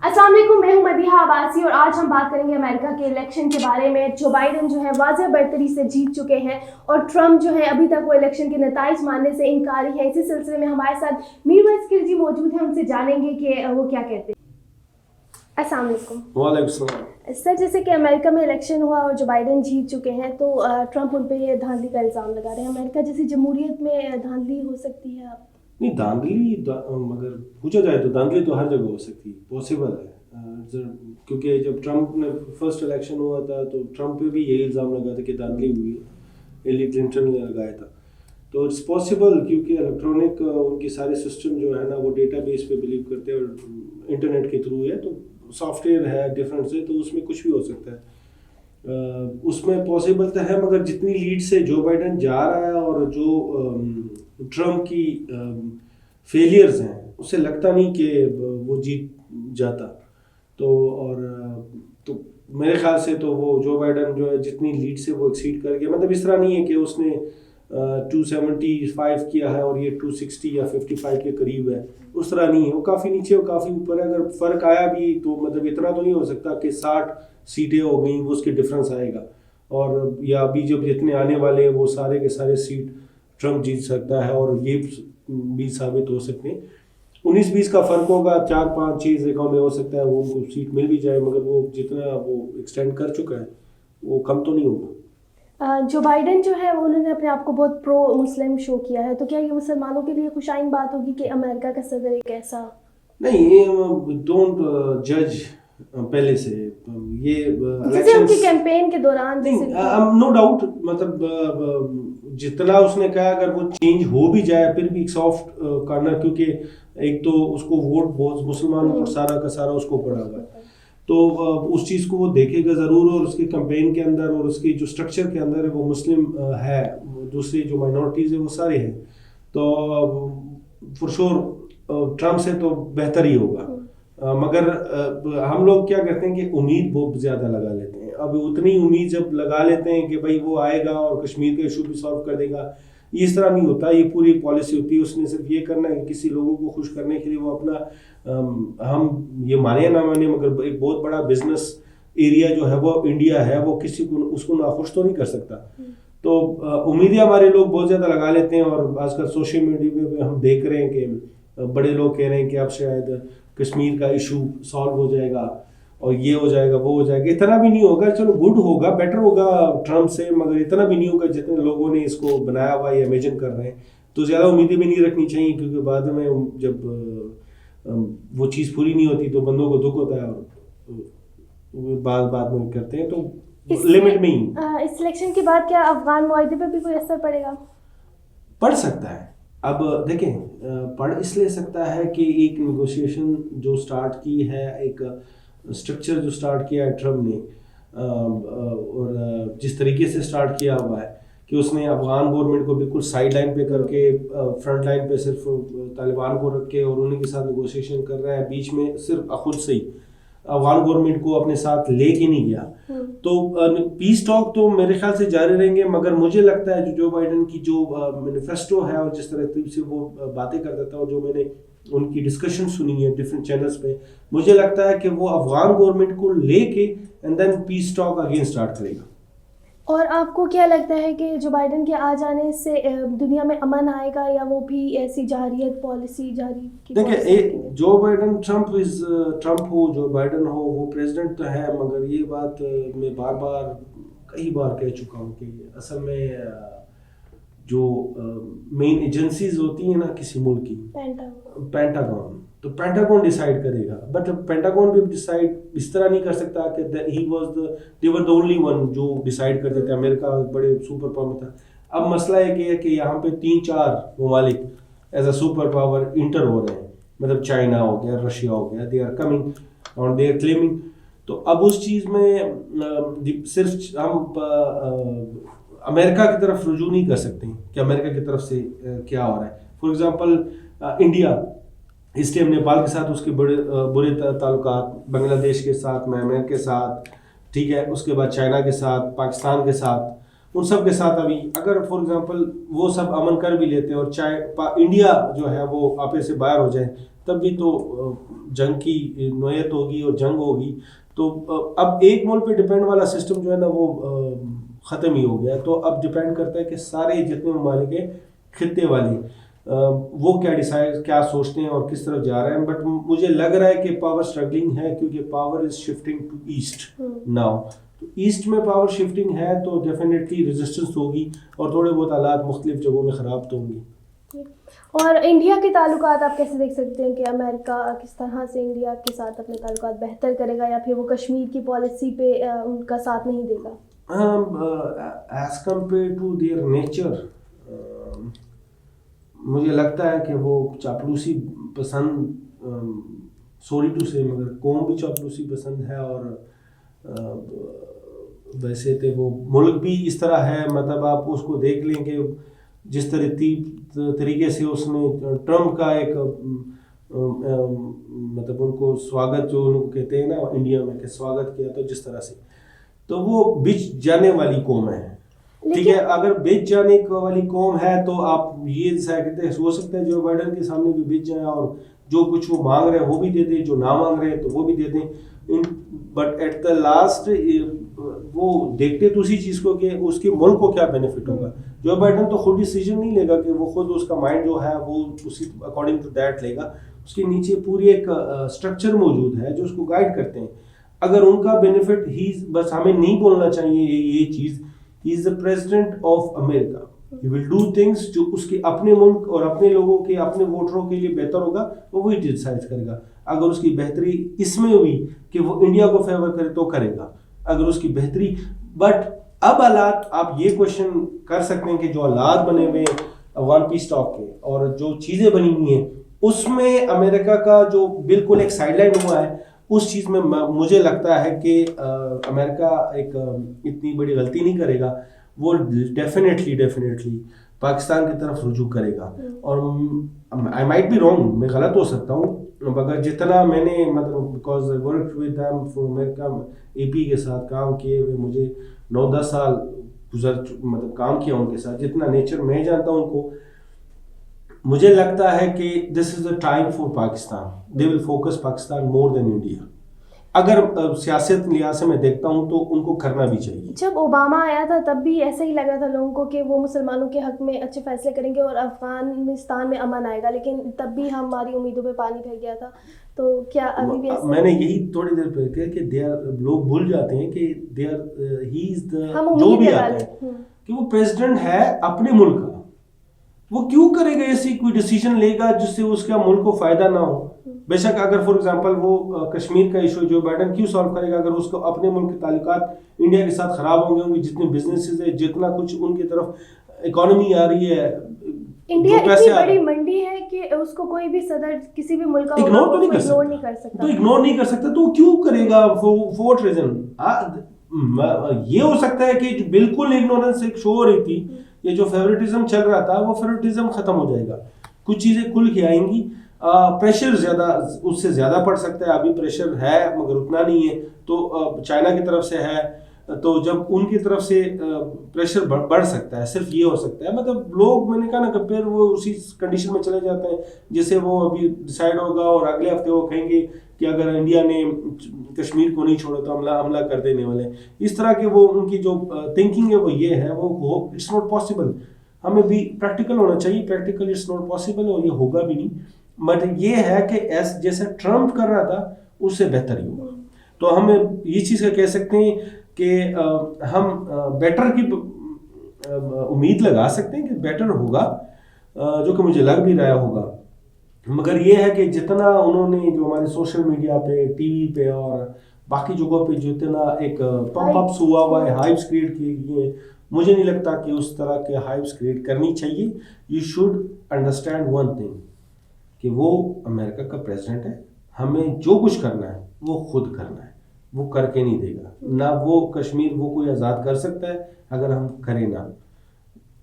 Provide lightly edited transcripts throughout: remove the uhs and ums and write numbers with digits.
السلام علیکم، میں ہوں مدیحہ عباسی اور آج ہم بات کریں گے امریکہ کے الیکشن کے بارے میں. جو بائیڈن جو ہے واضح برتری سے جیت چکے ہیں اور ٹرمپ جو ہے ابھی تک وہ الیکشن کے نتائج ماننے سے انکاری ہے. اسی سلسلے میں ہمارے ساتھ میر ویس خلجی موجود ہیں، ان سے جانیں گے کہ وہ کیا کہتے ہیں. السلام علیکم. وعلیکم السلام. سر، جیسے کہ امریکہ میں الیکشن ہوا اور جو بائیڈن جیت چکے ہیں تو ٹرمپ ان پہ یہ دھاندلی کا الزام لگا رہے ہیں. امریکہ جیسی جمہوریت میں دھاندلی ہو سکتی ہے؟ آپ نہیں، دھاندلی مگر پوچھا جائے تو دھاندلی تو ہر جگہ ہو سکتی ہے، پاسبل ہے. کیونکہ جب ٹرمپ نے فرسٹ الیکشن ہوا تھا تو ٹرمپ پہ بھی یہی الزام لگا تھا کہ دھاندلی ہوئی ہے، ہیلری کلنٹن نے لگایا تھا. تو اٹس پاسبل کیونکہ الیکٹرانک ان کی سارے سسٹم جو ہے نا وہ ڈیٹا بیس پہ بلیو کرتے ہیں اور انٹرنیٹ کے تھرو ہے، تو سافٹ ویئر ہے ڈفرینس ہے، تو اس میں کچھ بھی ہو سکتا ہے. اس میں پاسبل تو ہے، مگر جتنی لیڈ سے جو بائیڈن جا رہا ہے اور جو ٹرمپ کی فیلیئرز ہیں اس سے لگتا نہیں کہ وہ جیت جاتا. تو میرے خیال سے تو وہ جو بائیڈن جو ہے جتنی لیڈ سے وہ ایکسیڈ کر گیا. مطلب اس طرح نہیں ہے کہ اس نے 275 کیا ہے اور یہ 260 یا 55 کے قریب ہے، اس طرح نہیں ہے. وہ کافی نیچے اور کافی اوپر ہے. اگر فرق آیا بھی تو مطلب اتنا تو نہیں ہو سکتا کہ 60 سیٹیں ہو گئیں وہ اس کے ڈفرینس آئے گا، اور یا ابھی جب جتنے آنے والے ہیں وہ سارے کے سارے سیٹ ٹرمپ جیت سکتا ہے، اور یہ بھی ثابت ہو سکتے ہیں. 19-20 کا فرق ہوگا، 4-5-6 جگہوں میں ہو سکتا ہے وہ ان کو سیٹ مل بھی جائے، مگر وہ جتنا وہ ایکسٹینڈ کر چکا ہے وہ کم تو نہیں ہوگا. جو بائیڈن جو ہے انہوں نے اپنے آپ کو بہت پرو مسلم شو کیا ہے، تو کیا یہ مسلمانوں کے لیے خوش آئند بات ہوگی کہ امریکہ کا صدر ایک ایسا؟ نہیں، ڈونٹ جج پہلے سے یہ جیسے ان کی کیمپین کے دوران نو ڈاؤٹ، مطلب جتنا اس نے کہا اگر وہ چینج ہو بھی جائے پھر بھی ایک سافٹ کارنر، کیونکہ ایک تو اس کو ووٹ بہت مسلمان ووٹ سارا کا سارا اس کو پڑا ہوا ہے، تو اس چیز کو وہ دیکھے گا ضرور. اور اس کے کمپین کے اندر اور اس کی جو اسٹرکچر کے اندر ہے وہ مسلم ہے، دوسری جو مائنورٹیز ہیں وہ سارے ہیں. تو فور شور ٹرمپ سے تو بہتر ہی ہوگا. مگر ہم لوگ کیا کرتے ہیں کہ امید بہت زیادہ لگا لیتے ہیں. اب اتنی امید جب لگا لیتے ہیں کہ بھائی وہ آئے گا اور کشمیر کا ایشو بھی سالو کر دے گا، یہ اس طرح نہیں ہوتا. یہ پوری پالیسی ہوتی ہے. اس نے صرف یہ کرنا ہے کہ کسی لوگوں کو خوش کرنے کے لیے وہ اپنا ہم یہ مانے یا نہ مانے مگر ایک بہت بڑا بزنس ایریا جو ہے وہ انڈیا ہے، وہ کسی کو اس کو ناخوش تو نہیں کر سکتا. تو امیدیں ہمارے لوگ بہت زیادہ لگا لیتے ہیں. اور آج کل سوشل میڈیا پہ ہم دیکھ رہے ہیں کہ بڑے لوگ کہہ رہے ہیں کہ اب شاید کشمیر کا ایشو سالو ہو جائے گا اور یہ ہو جائے گا وہ ہو جائے گا. اتنا بھی نہیں ہوگا، چلو گڈ ہوگا، بیٹر ہوگا ٹرمپ سے، مگر اتنا بھی نہیں ہوگا جتنے لوگوں نے اس کو بنایا ہوا یا امیجن کر رہے ہیں. تو زیادہ امیدیں بھی نہیں رکھنی چاہیے، کیونکہ بعد میں جب وہ چیز پوری نہیں ہوتی تو بندوں کو دکھ ہوتا ہے اور بعد میں کرتے ہیں. تو لمٹ میں ہی. اس الیکشن کے بعد کیا افغان معاہدے پہ بھی کوئی اثر پڑے گا؟ پڑ سکتا ہے. اب دیکھیں، پڑھ اس لیے سکتا ہے کہ ایک نیگوشیشن جو سٹارٹ کی ہے، ایک اسٹرکچر جو سٹارٹ کیا ہے ٹرمپ نے، اور جس طریقے سے سٹارٹ کیا ہوا ہے کہ اس نے افغان گورنمنٹ کو بالکل سائڈ لائن پہ کر کے فرنٹ لائن پہ صرف طالبان کو رکھ کے اور انہیں کے ساتھ نیگوشیشن کر رہا ہے، بیچ میں صرف خود سے ہی افغان گورنمنٹ کو اپنے ساتھ لے کے نہیں گیا. تو پیس ٹاک تو میرے خیال سے جاری رہیں گے. مگر مجھے لگتا ہے جو بائیڈن کی جو مینیفیسٹو ہے اور جس طرح سے وہ باتیں کرتا تھا اور جو میں نے ان کی ڈسکشن سنی ہے ڈفرینٹ چینلز پہ، مجھے لگتا ہے کہ وہ افغان گورنمنٹ کو لے کے and then peace talk again start کرے گا. اور آپ کو کیا لگتا ہے کہ جو بائیڈن کے آ جانے سے دنیا میں امن آئے گا یا وہ بھی ایسی جارحیت پالیسی جاری؟ دیکھیں، جو بائیڈن ٹرمپ ہو، جو بائیڈن ہو، وہ پریزیڈنٹ تو ہے، مگر یہ بات میں کئی بار کہہ چکا ہوں کہ اصل میں جو مین ایجنسیز ہوتی ہیں نا کسی ملک کی، پینٹاگون، تو پینٹاگون ڈیسائیڈ کرے گا. بٹ پینٹاگون بھی ڈیسائیڈ اس طرح نہیں کر سکتا کہ they were the only one جو ڈیسائیڈ کرتے تھے. امریکہ ایک بڑے سپر پاور تھا. اب مسئلہ یہ ہے کہ یہاں پہ 3-4 ممالک as a super power enter ہو رہے ہیں، مطلب چائنا ہو گیا، رشیا ہو گیا، they are coming and they are claiming. تو اب اس چیز میں صرف ہم امریکہ کی طرف رجوع نہیں کر سکتے کہ امریکہ کی طرف سے کیا ہو رہا ہے. فار ایگزامپل انڈیا اس ٹائم نیپال کے ساتھ اس کے برے تعلقات، بنگلہ دیش کے ساتھ، میانمار کے ساتھ، ٹھیک ہے، اس کے بعد چائنا کے ساتھ، پاکستان کے ساتھ، ان سب کے ساتھ ابھی اگر فار ایگزامپل وہ سب امن کر بھی لیتے ہیں اور انڈیا جو ہے وہ آپے سے باہر ہو جائے تب بھی تو جنگ کی نوعیت ہوگی اور جنگ ہوگی. تو اب ایک ملک پہ ڈپینڈ والا سسٹم جو ہے نا وہ ختم ہی ہو گیا. تو اب ڈپینڈ کرتا ہے کہ سارے جتنے ممالک ہیں خطے والے وہ کیا سوچتے ہیں اور کس طرف جا رہے ہیں. بٹ مجھے لگ رہا ہے کہ پاور اسٹرگلنگ ہے کیونکہ power is shifting to east now. تو ایسٹ میں پاور شفٹنگ ہے تو ڈیفینیٹلی ریزسٹنس ہوگی اور تھوڑے بہت حالات مختلف جگہوں میں خراب تو ہوں گے. اور انڈیا کے تعلقات آپ کیسے دیکھ سکتے ہیں کہ امریکہ کس طرح سے انڈیا کے ساتھ اپنے تعلقات بہتر کرے گا یا پھر وہ کشمیر کی پالیسی پہ ان کا ساتھ نہیں دے گا؟ As compare to their nature مجھے لگتا ہے کہ وہ چاپلوسی پسند، سوری ٹو سے، مگر قوم بھی چاپلوسی پسند ہے. اور ویسے تو وہ ملک بھی اس طرح ہے، مطلب آپ اس کو دیکھ لیں کہ جس طریقے سے اس نے ٹرمپ کا ایک مطلب ان کو سواگت جو ان کو کہتے ہیں نا انڈیا میں کہ سواگت کیا تو جس طرح سے، تو وہ بچ جانے والی قوم ہے. ٹھیک ہے، اگر بچ جانے والی قوم ہے تو آپ یہ کہتے ہیں ہو سکتا ہے جو بائیڈن کے سامنے بھی بچ جائیں اور جو کچھ وہ مانگ رہے ہیں وہ بھی دے دیں، جو نہ مانگ رہے ہیں تو وہ بھی دے دیں. بٹ ایٹ دا لاسٹ وہ دیکھتے تو اسی چیز کو کہ اس کے ملک کو کیا بینیفٹ ہوگا. جو بائیڈن تو خود ڈیسیجن نہیں لے گا کہ وہ خود اس کا مائنڈ جو ہے وہ اسی اکارڈنگ ٹو دیٹ لے گا. اس کے نیچے پوری ایک اسٹرکچر موجود ہے جو اس کو گائیڈ کرتے ہیں. اگر ان کا بینیفٹ ہی بس ہمیں نہیں بولنا چاہیے یہ چیز، he is the president of America, he will do things جو اس کے اپنے ملک اور اپنے لوگوں کے اپنے ووٹروں کے لیے بہتر ہوگا، وہ وہی ڈیسائڈ کرے گا. اگر اس کی بہتری اس میں ہوئی کہ وہ انڈیا کو فیور کرے تو کرے گا، اگر اس کی بہتری. بٹ اب حالات آپ یہ کوشچن کر سکتے ہیں کہ جو حالات بنے ہوئے افغان پیس ٹاک کے اور جو چیزیں بنی ہوئی ہیں اس میں امریکہ کا جو بالکل ایک سائڈ لائن ہوا ہے، اس چیز میں مجھے لگتا ہے کہ امریکہ ایک اتنی بڑی غلطی نہیں کرے گا. وہ ڈیفینیٹلی پاکستان کی طرف رجوع کرے گا. اور آئی مائٹ بی رانگ، میں غلط ہو سکتا ہوں، مگر جتنا میں نے مطلب because I worked with them for America, A P کے ساتھ کام کیے ہوئے مجھے 9-10 سال مطلب کام کیا ان کے ساتھ، جتنا نیچر میں جانتا ہوں ان کو، مجھے لگتا ہے کہ this is a time for Pakistan. They will focus Pakistan more than India. اگر سیاست لحاظ سے میں دیکھتا ہوں تو ان کو کرنا بھی چاہیے. جب اوباما آیا تھا تب بھی ایسا ہی لگا تھا لوگوں کو کہ وہ مسلمانوں کے حق میں اچھے فیصلے کریں گے اور افغانستان میں امن آئے گا، لیکن تب بھی ہماری امیدوں پہ پانی پھر گیا تھا. تو کیا ابھی بھی ایسا؟ میں نے یہی تھوڑی دیر پہ کہا کہ لوگ بھول جاتے ہیں کہ ہی از دا جو بھی آتا ہے کہ وہ پریزیڈنٹ ہے اپنے ملک کا. وہ کیوں کرے گا ایسی کوئی ڈیسیجن لے گا جس سے اس کا ملک کو فائدہ نہ ہو. بے شک اگر فار ایگزامپل وہ کشمیر کا ایشو جو بائیڈن کیوں سالو کرے گا اگر اس کو اپنے ملک کے تعلقات انڈیا کے ساتھ خراب ہوں گے، جتنے بزنسز ہے، جتنا کچھ ان کی طرف اکانومی آ رہی ہے، انڈیا اتنی بڑی منڈی ہے کہ اس کو کوئی بھی صدر کسی بھی ملک کا اگنور نہیں کر سکتا. تو کیوں کرے گا؟ Four what reason? یہ ہو سکتا ہے کہ بالکل اگنورنس ایک شو ہو رہی تھی، یہ جو فیوریٹزم چل رہا تھا وہ فیوریٹزم ختم ہو جائے گا، کچھ چیزیں کھل کے آئیں گی. پریشر زیادہ اس سے زیادہ پڑ سکتا ہے، ابھی پریشر ہے مگر اتنا نہیں ہے. تو چائنا کی طرف سے ہے، تو جب ان کی طرف سے پریشر بڑھ سکتا ہے، صرف یہ ہو سکتا ہے. مطلب لوگ میں نے کہا نا کہ پھر وہ اسی کنڈیشن میں چلے جاتے ہیں جسے وہ ابھی ڈیسائیڈ ہوگا اور اگلے ہفتے وہ کہیں گے کہ اگر انڈیا نے کشمیر کو نہیں چھوڑا تو حملہ کر دینے والے. اس طرح کے وہ ان کی جو تھنکنگ ہے وہ یہ ہے، وہ اٹس ناٹ پاسبل. ہمیں بھی پریکٹیکل ہونا چاہیے، پریکٹیکل اٹس ناٹ پاسبل اور یہ ہوگا بھی نہیں. بٹ یہ ہے کہ جیسے ٹرمپ کر رہا تھا اس سے بہتر ہی ہوگا. تو ہم یہ چیز کا کہہ سکتے ہیں کہ ہم بیٹر کی امید لگا سکتے ہیں کہ بیٹر ہوگا، جو کہ مجھے لگ بھی رہا ہوگا. مگر یہ ہے کہ جتنا انہوں نے جو ہمارے سوشل میڈیا پہ، ٹی وی پہ اور باقی جگہوں پہ جتنا ایک پمپ اپس ہوا ہے، ہائپس کریٹ کیے گئے، مجھے نہیں لگتا کہ اس طرح کے ہائپس کریٹ کرنی چاہیے. You should understand one thing کہ وہ امریکہ کا پریزیڈنٹ ہے، ہمیں جو کچھ کرنا ہے وہ خود کرنا ہے، وہ کر کے نہیں دے گا. نہ وہ کشمیر وہ کوئی آزاد کر سکتا ہے اگر ہم کریں نہ،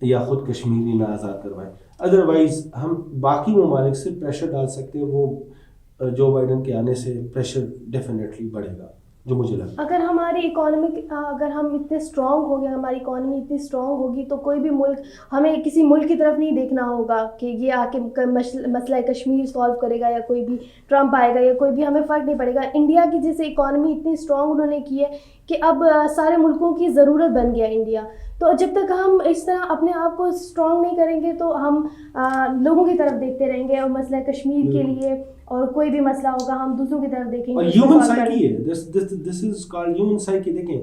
یا خود کشمیری نہ آزاد کروائیں. ادروائز ہم باقی ممالک سے پریشر ڈال سکتے ہیں، وہ جو بائیڈن کے آنے سے پریشر ڈیفینیٹلی بڑھے گا. جو مجھے لگتا ہے. اگر ہماری اکانومک اگر ہم اتنے اسٹرانگ ہو گئے, ہماری اکانومی اتنی اسٹرانگ ہوگی تو کوئی بھی ملک, ہمیں کسی ملک کی طرف نہیں دیکھنا ہوگا کہ یہ آ کے مسئلہ کشمیر سالو کرے گا یا کوئی بھی ٹرمپ آئے گا یا کوئی بھی, ہمیں فرق نہیں پڑے گا. انڈیا کی جیسے اکانومی اتنی اسٹرانگ انہوں نے کی ہے کہ اب سارے ملکوں کی ضرورت بن گیا انڈیا. تو جب تک ہم اس طرح اپنے آپ کو اسٹرانگ نہیں کریں گے تو ہم لوگوں کی طرف دیکھتے رہیں گے, اور مسئلہ کشمیر کے لیے اور کوئی بھی مسئلہ ہوگا ہم دوسروں کی طرف دیکھیں گے. اور ہیومن سائیکی ہے, دس از کالڈ ہیومن سائیکی. دیکھیں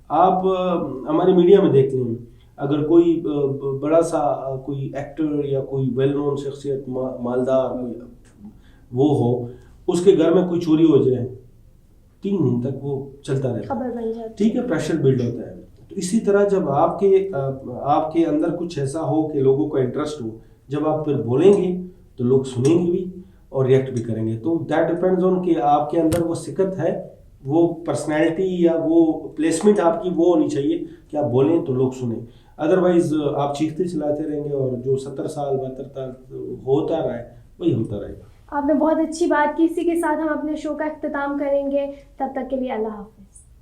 آپ ہمارے میڈیا میں دیکھ لیں, اگر کوئی بڑا سا کوئی ایکٹر یا کوئی ویل نون شخصیت مالدار وہ ہو, اس کے گھر میں کوئی چوری ہو جائے 3 دن تک وہ چلتا رہتا ہے, خبر بن جاتی ہے, ٹھیک ہے, پریشر بلڈ ہوتا ہے. تو اسی طرح جب آپ کے اندر کچھ ایسا ہو کہ لوگوں کو انٹرسٹ ہو, جب آپ پھر بولیں گے تو لوگ سنیں گے بھی اور ریئیکٹ بھی کریں گے. تو دیٹ ڈیپینڈز آن کہ آپ کے اندر وہ سکت ہے, وہ پرسنالٹی یا وہ پلیسمنٹ آپ کی وہ ہونی چاہیے کہ آپ بولیں تو لوگ سنیں. ادروائز آپ چیختے چلاتے رہیں گے اور جو 70 سال 72 سال ہوتا رہا ہے وہی ہوتا رہے گا. آپ نے بہت اچھی بات کی. اسی کے ساتھ ہم اپنے شو کا اختتام کریں گے. تب تک کے لیے اللہ حافظ.